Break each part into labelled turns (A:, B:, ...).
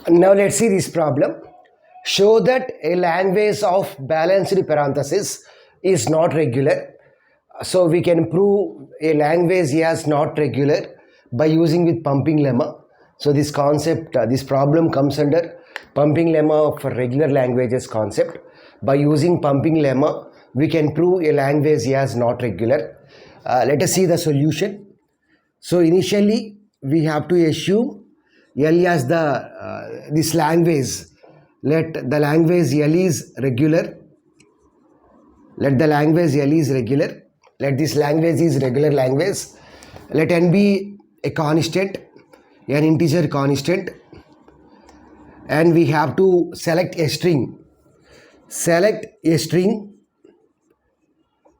A: Now let's see this problem. Show that a language of balanced parenthesis is not regular. So we can prove a language as not regular by using with pumping lemma. So this concept, this problem comes under pumping lemma for regular languages concept. By using pumping lemma, we can prove a language as not regular. Let us see the solution. So initially we have to assume L as the this language. Let the language L is regular. Let the language L is regular. Let this language is regular language. Let n be a constant, an integer constant, and we have to select a string. Select a string.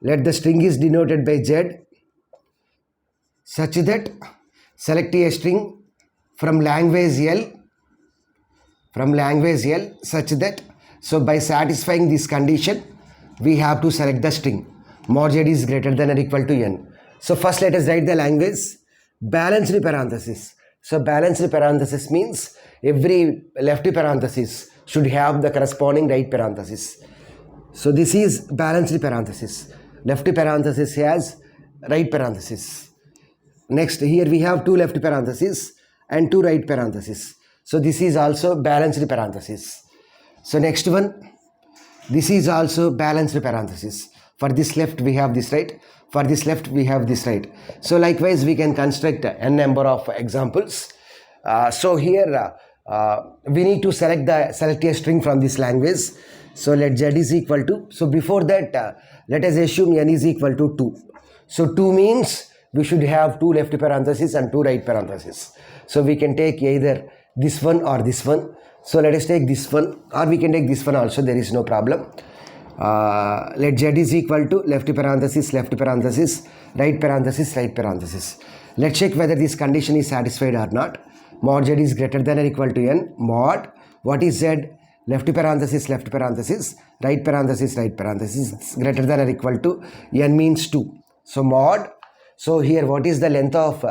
A: Let the string is denoted by Z, such that select a string from language L, such that, so by satisfying this condition, we have to select the string mod Z is greater than or equal to n. So first let us write the language balanced parenthesis. So balanced parenthesis means every left parenthesis should have the corresponding right parenthesis. So this is balanced parenthesis. Left parenthesis has right parenthesis. Next, here we have two left parentheses and two right parentheses. So this is also balanced parenthesis. So next one, this is also balanced parenthesis. For this left we have this right, for this left we have this right. So likewise we can construct n number of examples. So here we need to select a string from this language. So let Z is equal to, so before that let us assume n is equal to 2. So 2 means we should have two left parentheses and two right parentheses. So we can take either this one or this one. So let us take this one, or we can take this one also, there is no problem. Let Z is equal to left parenthesis, right parenthesis, right parenthesis. Let's check whether this condition is satisfied or not. Mod Z is greater than or equal to n. Mod, what is Z? Left parenthesis, right parenthesis, greater than or equal to n means 2. So mod, so here what is the length of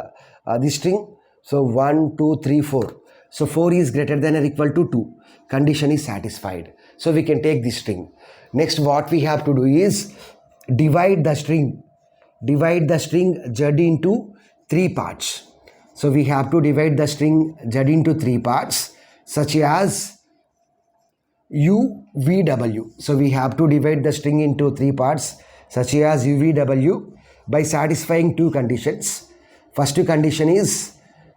A: this string? So 1, 2, 3, 4. So 4 is greater than or equal to 2. Condition is satisfied. So we can take this string. Next, what we have to do is divide the string. Divide the string Z into 3 parts. So we have to divide the string Z into 3 parts, such as U, V, W. So we have to divide the string into 3 parts, such as U, V, W, by satisfying two conditions. First condition is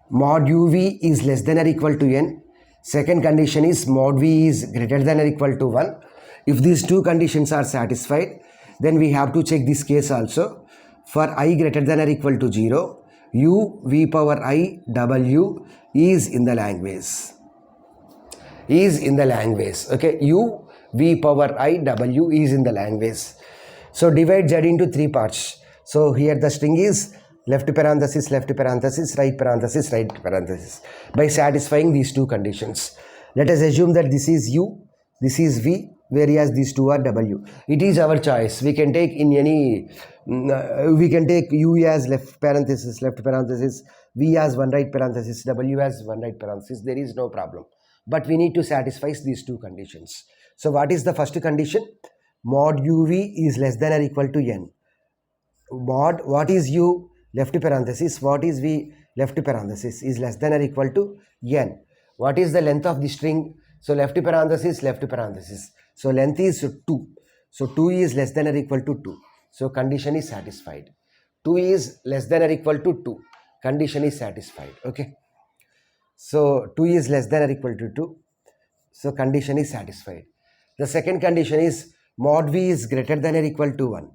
A: mod UV is less than or equal to n. Second condition is mod V is greater than or equal to 1. If these two conditions are satisfied, then we have to check this case also. For I greater than or equal to 0, U V power I W is in the language. Okay, U V power I W is in the language. So divide Z into 3 parts. So here the string is left parenthesis, right parenthesis, by satisfying these two conditions. Let us assume that this is U, this is V, whereas these two are W. It is our choice. We can take in any, we can take U as left parenthesis, V as one right parenthesis, W as one right parenthesis. There is no problem. But we need to satisfy these two conditions. So what is the first condition? Mod UV is less than or equal to n. Mod, what is U? Left parenthesis, what is V? Left parenthesis is less than or equal to n. What is the length of the string? So left parenthesis. So length is 2. So 2 is less than or equal to 2. So condition is satisfied. 2 is less than or equal to 2. Condition is satisfied. Okay. So 2 is less than or equal to 2. So condition is satisfied. The second condition is mod V is greater than or equal to 1.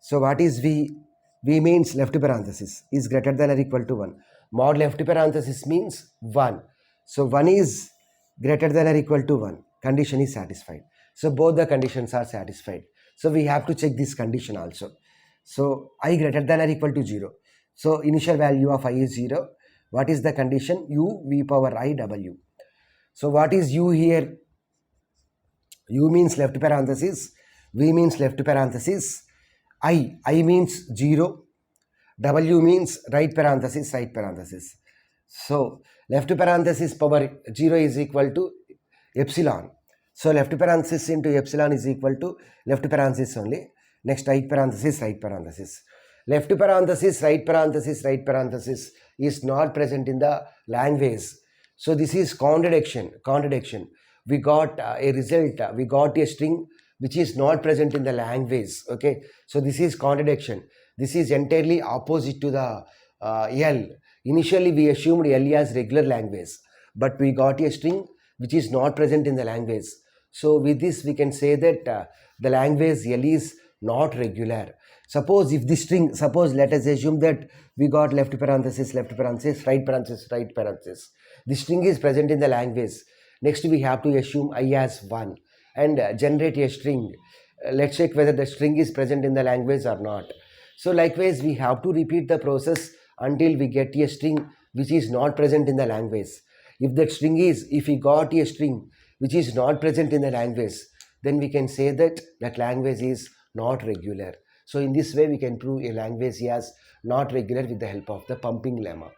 A: So what is V? V means left parenthesis is greater than or equal to 1. Mod left parenthesis means 1. So 1 is greater than or equal to 1. Condition is satisfied. So both the conditions are satisfied. So we have to check this condition also. So I greater than or equal to 0. So initial value of I is 0. What is the condition? U V power I W. So what is U here? U means left parenthesis, V means left parenthesis, I means 0, W means right parenthesis. So left parenthesis power 0 is equal to epsilon. So left parenthesis into epsilon is equal to left parenthesis only. Next right parenthesis, right parenthesis. Left parenthesis, right parenthesis, right parenthesis is not present in the language. So this is contradiction. We got a result, we got a string which is not present in the language. Okay, so this is contradiction. This is entirely opposite to the L. Initially we assumed L as regular language, but we got a string which is not present in the language. So with this we can say that the language L is not regular. Suppose if this string, suppose let us assume that we got left parenthesis, right parenthesis, right parenthesis. This string is present in the language. Next we have to assume I as 1 and generate a string. Let's check whether the string is present in the language or not. So likewise we have to repeat the process until we get a string which is not present in the language. If we got a string which is not present in the language, then we can say that that language is not regular. So in this way we can prove a language as not regular with the help of the pumping lemma.